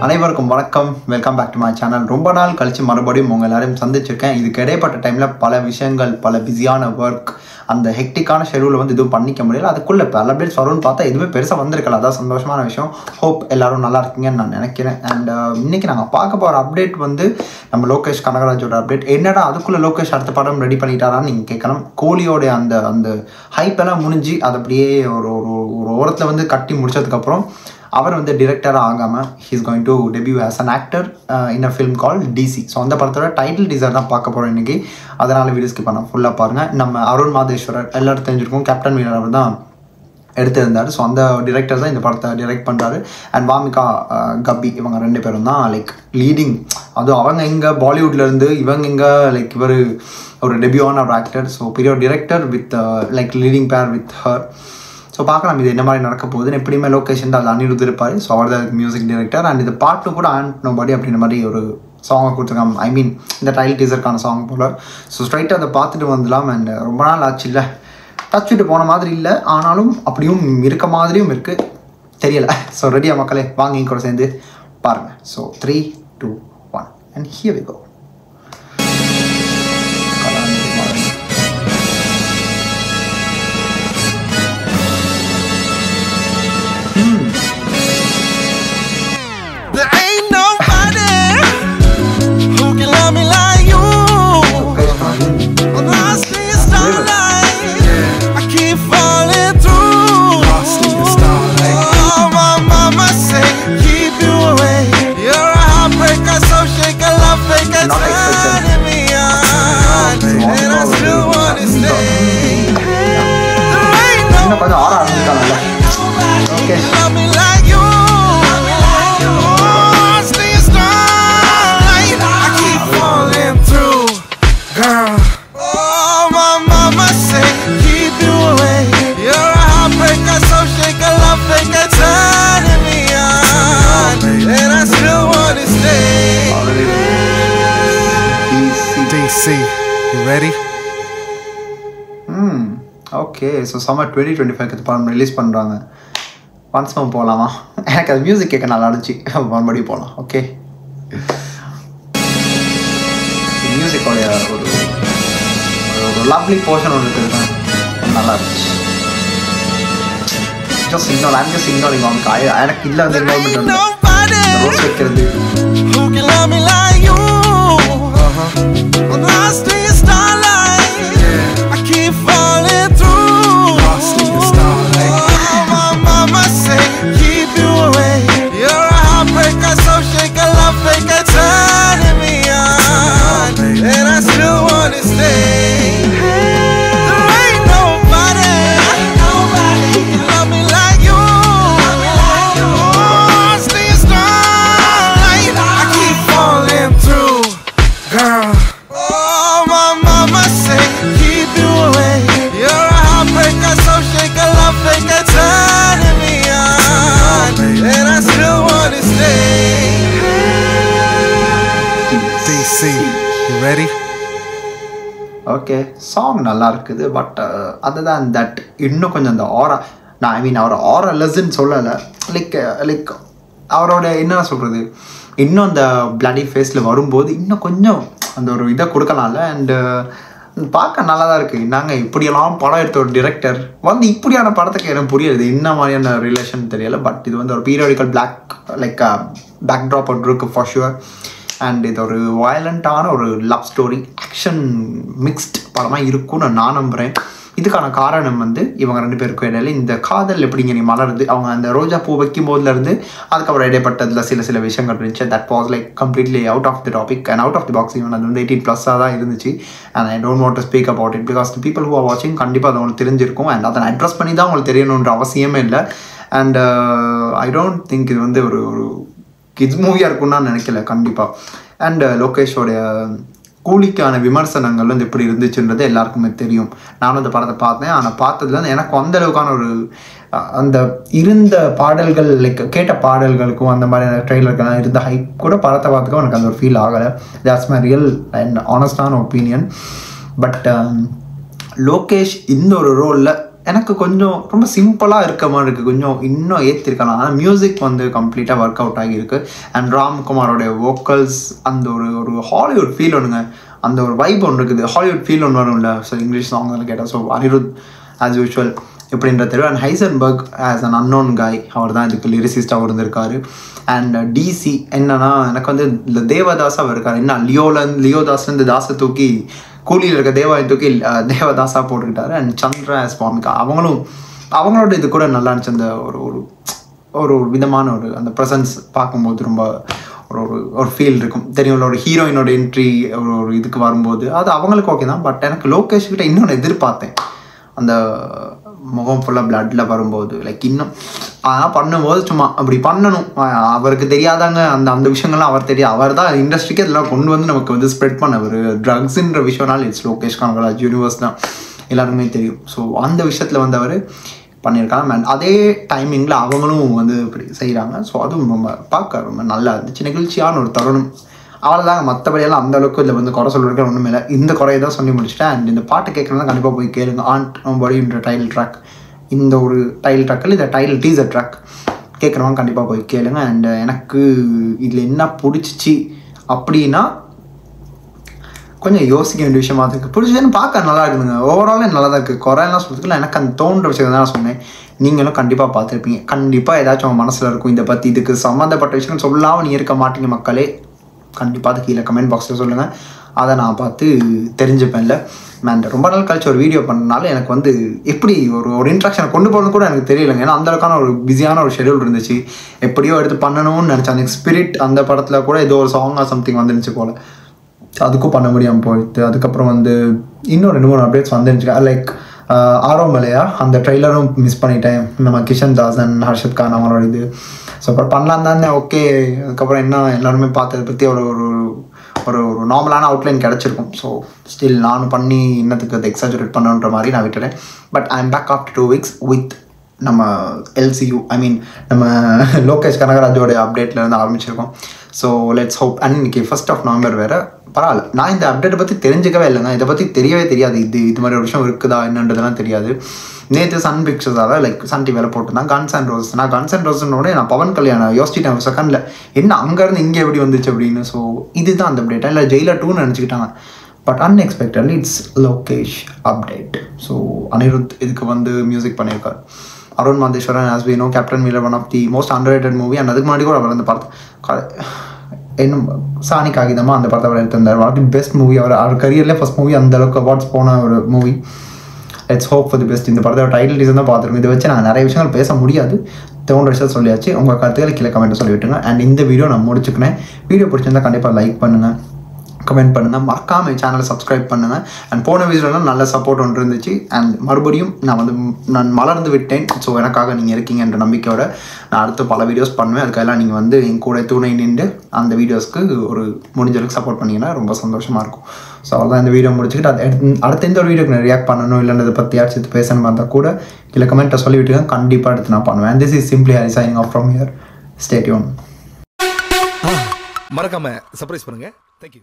அனைவருக்கும் வணக்கம். Welcome back to my channel. ரொம்ப நாள் கழிச்சு மறுபடியும் உங்கள் எல்லாரையும் சந்திச்சிருக்கேன். இதுக்கு இடைப்பட்ட டைமில் பல விஷயங்கள், பல பிஸியான ஒர்க், அந்த ஹெக்டிக்கான ஷெடியூலை வந்து எதுவும் பண்ணிக்க முடியல. அதுக்குள்ளே பல அப்டேட்ஸ் வரும்னு பார்த்தா எதுவுமே பெருசாக வந்திருக்கல. அதான் சந்தோஷமான விஷயம். ஹோப் எல்லோரும் நல்லா இருக்கீங்கன்னு நான் நினைக்கிறேன். அண்ட் இன்றைக்கி நாங்கள் பார்க்க போகிற அப்டேட் வந்து நம்ம லோகேஷ் கனகராஜோட அப்டேட். என்னடா அதுக்குள்ளே லோகேஷ் அடுத்த படம் ரெடி பண்ணிட்டாரான்னு நீங்கள் கேட்கலாம். கோலியோடைய அந்த ஹைப்பெல்லாம் முடிஞ்சு அது அப்படியே ஒரு ஓரத்தில் வந்து கட்டி முடிச்சதுக்கப்புறம் அவர் வந்து டிரெக்டராக ஆகாமல் he's going to debut as an actor in a film called DC. So அந்த படத்தோட டைட்டில் டீசர் தான் பார்க்க போகிறோம் இன்றைக்கி. அதனால் வீடியோ ஸ்கிப் பண்ண ஃபுல்லாக பாருங்கள். நம்ம அருண் மாதேஸ்வரர் எல்லாரும் தெரிஞ்சிருக்கும், கேப்டன் மீனர் அவர் தான் எடுத்திருந்தார். ஸோ அந்த டிரெக்டர் தான் இந்த படத்தை டிரெக்ட் பண்ணுறாரு. அண்ட் வாமிகா கப்பி இவங்க ரெண்டு பேரும் தான் லைக் லீடிங். அதுவும் அவங்க இங்கே பாலிவுட்லேருந்து, இவங்க இங்கே லைக் இவர் ஒரு டெபியூவான ஒரு ஆக்டர். ஸோ பெரிய ஒரு director with like leading bear with her. So பார்க்கலாம் இது என்ன மாதிரி நடக்க போகுதுன்னு. எப்படியுமே லொக்கேஷன் தான் அனிருத் இருப்பார். ஸோ அவர் தான் மியூசிக் டைரக்டர். அண்ட் இது பாட்டு கூட ஆண்ட் நோபடி அப்படின்ற மாதிரி ஒரு சாங்கை கொடுத்துருக்காங்க. ஐ மீன் இந்த டைல் டீசருக்கான சாங் போல். ஸோ ஸ்ட்ரைட்டாக அதை பார்த்துட்டு வந்துடலாம். அண்ட் ரொம்ப நாள் ஆச்சு இல்லை, டச் விட்டு போன மாதிரி இல்லை, ஆனாலும் அப்படியும் இருக்க மாதிரியும் இருக்குது, தெரியலை. ஸோ ரெடியாக மக்களே, வாங்க இங்க கூட சேர்ந்து பாருங்கள். So 3, 2, 1 and here we go. Okay. So summer 2025 படம் ரிலீஸ் பண்ணுறாங்க. ஒன்ஸ் நம்ம போகலாமா? எனக்கு அது மியூசிக் கேட்க நல்லா இருந்துச்சு. மறுபடியும் போகலாம். ஓகே, மியூசிக்கோடைய ஒரு லவ்லி போர்ஷன் ஒன்று இருக்குது, நல்லா இருந்துச்சு. Just signal, I'm just signalling on காய். எனக்கு இல்லை வந்து இன்வால்மெண்ட் வந்து ரோஸ் வைக்கிறது. ஓகே, சாங் நல்லா இருக்குது. பட் அதுதான் தட் இன்னும் கொஞ்சம் அந்த ஆரா, நான் ஐ மீன் அவர் ஆரா லெஸ்ன்னு சொல்லலை. லைக் அவரோட என்ன சொல்கிறது, இன்னும் அந்த பிளடி ஃபேஸில் வரும்போது இன்னும் கொஞ்சம் அந்த ஒரு இதை கொடுக்கலாம்ல. அண்டு பார்க்க நல்லா தான் இருக்குது. நாங்கள் இப்படியெல்லாம் படம் எடுத்த ஒரு டிரெக்டர் வந்து இப்படியான படத்துக்கு எனக்கு புரியுது என்ன மாதிரியான ரிலேஷன் தெரியலை. பட் இது வந்து ஒரு பீரியாடிக்கல் பேக் ட்ராப் ஒன்று இருக்குது ஃபார் ஷுவர். அண்ட் இது ஒரு வயலண்ட்டான ஒரு லவ் ஸ்டோரி, ஆக்ஷன் மிக்ஸ்ட் படமாக இருக்கும்னு நான் நம்புகிறேன். இதுக்கான காரணம் வந்து இவங்க ரெண்டு பேருக்கும் இடையில இந்த காதல் எப்படிங்க நீ மலருது, அவங்க அந்த ரோஜா பூ வைக்கும் போதுலேருந்து அதுக்கப்புறம் இடைப்பட்டதில் சில விஷயங்கள் இருந்துச்சு. That was like completely out of the topic and out of the box. Even அது வந்து 18+ தான் இருந்துச்சு. And I don't want to speak about it because the people who are வாட்சிங் கண்டிப்பாக அது அவங்களுக்கு தெரிஞ்சிருக்கும். அண்ட் அதை அட்ரஸ் பண்ணி தான் அவங்களுக்கு தெரியணுன்ற அவசியமே இல்லை. அண்ட் ஐ டோன்ட் திங்க் இது வந்து ஒரு கிட்ஸ் மூவியாக இருக்கும்னு நான் நினைக்கல கண்டிப்பாக. அண்ட் லோகேஷோடைய கூலிக்கான விமர்சனங்கள் வந்து எப்படி இருந்துச்சுன்றது எல்லாருக்குமே தெரியும். நானும் அந்த படத்தை பார்த்தேன். ஆனால் பார்த்ததுல எனக்கு அந்த அளவுக்கான ஒரு அந்த இருந்த பாடல்கள் லைக் கேட்ட பாடல்களுக்கும் அந்த மாதிரியான ட்ரெய்லருக்கெல்லாம் இருந்த ஹைப் கூட படத்தை பார்த்துக்கும் எனக்கு அந்த ஒரு ஃபீல் ஆகலை. தட்ஸ் மை ரியல் அண்ட் ஆனஸ்டான ஒப்பீனியன். பட் லோகேஷ் இந்த ஒரு ரோலில் எனக்கு கொஞ்சம் ரொம்ப சிம்பிளாக இருக்க மாதிரி இருக்குது, கொஞ்சம் இன்னும் ஏற்றிருக்கலாம். ஆனால் மியூசிக் வந்து கம்ப்ளீட்டாக ஒர்க் அவுட் ஆகியிருக்கு. அண்ட் ராம்குமாரோடைய வோக்கல்ஸ் அந்த ஒரு ஹாலிவுட் ஃபீல் ஒன்றுங்க, அந்த ஒரு வைப் ஒன்று இருக்குது, ஹாலிவுட் ஃபீல் ஒன்று வரும்ல. ஸோ இங்கிலீஷ் சாங் எல்லாம் கேட்டால் ஸோ அனிருத் ஆஸ் யூஷுவல் எப்படின்ற தெரியும். And Heisenberg as an unknown காய், அவர் தான் இதுக்கு லிரிசிஸ்டாக இருந்திருக்காரு. அண்ட் டிசி என்னன்னா எனக்கு வந்து இந்த தேவதாஸாக இருக்கார். என்ன லியோதாஸ்லேருந்து தாஸை தூக்கி கூலியில் இருக்க தேவாயை தூக்கி தேவதாஸாக போட்டுக்கிட்டாரு. அண்ட் சந்திரா சுவாமிகா அவங்களோட இது கூட நல்லா இருந்துச்சு. அந்த ஒரு விதமான அந்த ப்ரெசன்ஸ் பார்க்கும்போது ரொம்ப ஒரு ஃபீல் இருக்கும் தெரியும். ஒரு ஹீரோயினோட என்ட்ரி ஒரு இதுக்கு வரும்போது அது அவங்களுக்கு ஓகே தான். பட் எனக்கு லோகேஷ் கிட்ட இன்னொன்று எதிர்பார்த்தேன், அந்த முகம் ஃபுல்லாக பிளட்டில் வரும்போது லைக் இன்னும் ஆனால் பண்ணும்போது சும்மா அப்படி பண்ணணும். அவருக்கு தெரியாதாங்க அந்த விஷயங்கள்லாம் அவர் தெரியாது. அவர் தான் இண்டஸ்ட்ரிக்கு இதெல்லாம் கொண்டு வந்து நமக்கு வந்து ஸ்ப்ரெட் பண்ணவர். ட்ரக்ஸுன்ற விஷயம்னால இட்ஸ் லோகேஷ் கனகராஜ் யூனிவர்ஸ் தான் எல்லாருக்குமே தெரியும். ஸோ அந்த விஷயத்தில் வந்து அவர் பண்ணியிருக்காங்க. அண்ட் அதே டைமிங்கில் அவங்களும் வந்து இப்படி செய்கிறாங்க. ஸோ அதுவும் ரொம்ப பார்க்க ரொம்ப நல்லா இருந்துச்சு, நெகிழ்ச்சியான ஒரு தருணம். அவ்வளோதாங்க, மற்றபடியெல்லாம் அந்தளவுக்கு இதில் வந்து குறை சொல்லிருக்க ஒன்றுமே இல்லை. இந்த குறையை தான் சொல்லி முடிச்சிட்டேன். அண்ட் இந்த பாட்டு கேட்குறதுனா கண்டிப்பாக போய் கேளுங்க. ஆண்ட் நோபடின்ற டைட்டில் ட்ராக், இந்த ஒரு டைட்டில் ட்ராக்கில் இந்த டைட்டில் டீசர் ட்ராக் கேட்குறவங்க கண்டிப்பாக போய் கேளுங்க. அண்ட் எனக்கு இதில் என்ன பிடிச்சிச்சு அப்படின்னா கொஞ்சம் யோசிக்க வேண்டிய விஷயமா இருக்குது. பிடிச்சதுன்னு பார்க்க நல்லா இருக்குதுங்க, ஓவராலே நல்லா தான் இருக்குது, குறையெல்லாம் சொல்கிறதுக்குள்ள எனக்கு அந்த தோன்ற விஷயத்தை தான் நான் சொன்னேன். நீங்களும் கண்டிப்பாக பார்த்துருப்பீங்க, கண்டிப்பாக ஏதாச்சும் உங்கள் மனசில் இருக்கும் இதை பற்றி, இதுக்கு சம்மந்தப்பட்ட விஷயங்கள் சொல்லாமல் நீ இருக்க மாட்டீங்க மக்களே. கண்டிப்பாக அது கீழே கமெண்ட் பாக்ஸில் சொல்லுங்கள், அதை நான் பார்த்து தெரிஞ்சுப்பேன்ல. மேன் ரொம்ப நாள் கழிச்சு ஒரு வீடியோ பண்ணனால எனக்கு வந்து எப்படி ஒரு இன்ட்ராக்ஷனை கொண்டு போகிறது கூட எனக்கு தெரியலைங்க. ஏன்னா அந்தளவுக்கான ஒரு பிஸியான ஒரு ஷெடியூல் இருந்துச்சு. எப்படியோ எடுத்து பண்ணணும்னு நினச்சேன். அந்த ஸ்பிரிட் அந்த படத்தில் கூட ஏதோ ஒரு சாங்காக சம்திங் வந்துருந்துச்சு போல், அதுக்கும் பண்ண முடியாமல் போயிடுது. அதுக்கப்புறம் வந்து இன்னும் 2-3 அப்டேட்ஸ் வந்துருந்துச்சு. லைக் ஆரோமலையா அந்த ட்ரெய்லரும் மிஸ் பண்ணிட்டேன். நம்ம கிஷன் தாசன் ஹர்ஷத் கான் அவங்களோட இது. ஸோ அப்புறம் பண்ணலாம் தானே, ஓகே. அதுக்கப்புறம் என்ன எல்லாருமே பார்த்ததை பற்றி ஒரு நார்மலான அவுட்லைன் கிடச்சிருக்கும். ஸோ ஸ்டில் நானும் பண்ணி இன்னத்துக்கு அதை எக்ஸாஜரேட் பண்ணுன்ற மாதிரி நான் விட்டுட்டேன். But I am back after 2 weeks with நம்ம LCU, ஐ மீன் நம்ம லோகேஷ் கனகராஜோடைய அப்டேட்லேருந்து ஆரம்பிச்சிருக்கோம். So let's hope. அண்ட் இன்னைக்கு 1st of November வேறு, பரவாயில்ல. நான் இந்த அப்டேட்டை பற்றி தெரிஞ்சிக்கவே இல்லைங்க, இதை பற்றி தெரியவே தெரியாது. இது மாதிரி ஒரு விஷயம் இருக்குதா என்னன்றதெல்லாம் தெரியாது. நேற்று சன் பிக்சர்ஸால் லைக் சன் டிவியில் போட்டுருந்தான் கன்ஸ் அண்ட் ரோசஸ். நான் கன்ஸ் அண்ட் ரோசஸோட நான் பவன் கல்யாணம் யோசிச்சிட்டேன் ஒரு செகண்டில், என்ன அங்கேருந்து இங்கே எப்படி வந்துச்சு அப்படின்னு. ஸோ இதுதான் அந்த அப்டேட்டா இல்லை ஜெயிலர் 2ன்னு நினச்சிக்கிட்டாங்க. But unexpectedly it's Lokesh update. So Anirudh இதுக்கு வந்து மியூசிக் பண்ணியிருக்கார். Arun Matheswaran as we know Captain Miller one of the most underrated movie. And அதுக்கு முன்னாடி கூட அவர் அந்த படத்தை இன்னும் சாணி காகிதமாக அந்த படத்தை அவர் எடுத்திருந்தார். One of the best movie, அவர் கரியர்லேயே ஃபஸ்ட் மூவி அந்த அளவுக்கு அவார்ட்ஸ் போன ஒரு movie. Let's hope for the best. இந்த படத்தோட டைட்டில் டீசர் தான் பார்த்துருக்கோம். இதை வச்சு நாங்கள் நிறைய விஷயங்கள் பேச முடியாது, தோன்ற விஷயம் சொல்லியாச்சு. உங்கள் கருத்துக்களை கீழே கமெண்ட்டை சொல்லிவிட்டுங்க. அண்ட் இந்த வீடியோ நான் முடிச்சுக்கினேன். வீடியோ பிடிச்சிருந்தால் கண்டிப்பாக லைக் பண்ணுங்கள், கமெண்ட் பண்ணுங்கள், மறக்காமல் சேனலை சப்ஸ்கிரைப் பண்ணுங்கள். அண்ட் போன வீடியோலாம் நல்ல சப்போர்ட் ஒன்று இருந்துச்சு. அண்ட் மறுபடியும் நான் மலர்ந்து விட்டேன். ஸோ எனக்காக நீங்கள் இருக்கீங்கன்ற நம்பிக்கையோட நான் அடுத்து பல வீடியோஸ் பண்ணுவேன். அதுக்கெல்லாம் நீங்கள் வந்து என் கூட துணை நின்று அந்த வீடியோஸ்க்கு ஒரு முடிஞ்சளவுக்கு சப்போர்ட் பண்ணிங்கன்னா ரொம்ப சந்தோஷமாக இருக்கும். ஸோ அவ்வளோதான், இந்த வீடியோ முடிச்சுக்கிட்டு அடுத்த எந்த ஒரு வீடியோக்கு நான் ரியாக்ட் பண்ணணும் இல்லைன்னு இதை பற்றி யாராச்சும் பேசணும் இருந்தால் கூட இல்லை கமெண்ட்டை சொல்லிவிட்டுங்க, கண்டிப்பாக எடுத்து நான் பண்ணுவேன். This is simply Hari signing off from here. Stay tune. மறக்காம சர்ப்ரைஸ் பண்ணுங்க. தேங்க்யூ.